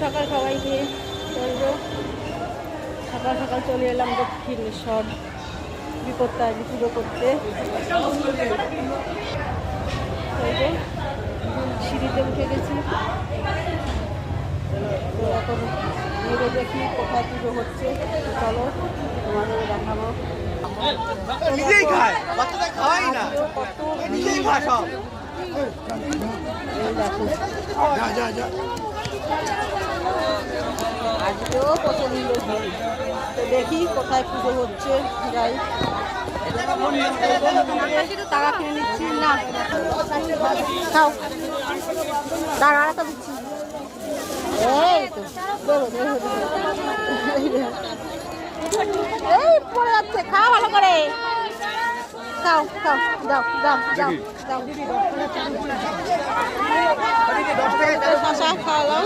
সকাল সবাইকে। সকাল সকাল চলে এলাম দক্ষিণেশ্বর বিপত্তারিণী পুজো করতে। সিঁড়িতে উঠে গেছি, তো এখন ঘুরে দেখি কোথায় পুজো হচ্ছে। চলো তোমাদের দেখাবো। আজকেও প্রচন্ড ভিড়, তো দেখি কোথায় পুজো হচ্ছে, যাই। টাকা কিনে নিচ্ছি না, খাও টাকা তো দিচ্ছি। এই তো এই পড়ে যাচ্ছে, খাও ভালো করে, খাও খাও, যাও যাও যাও যাও। শশা খাওয়ালাম।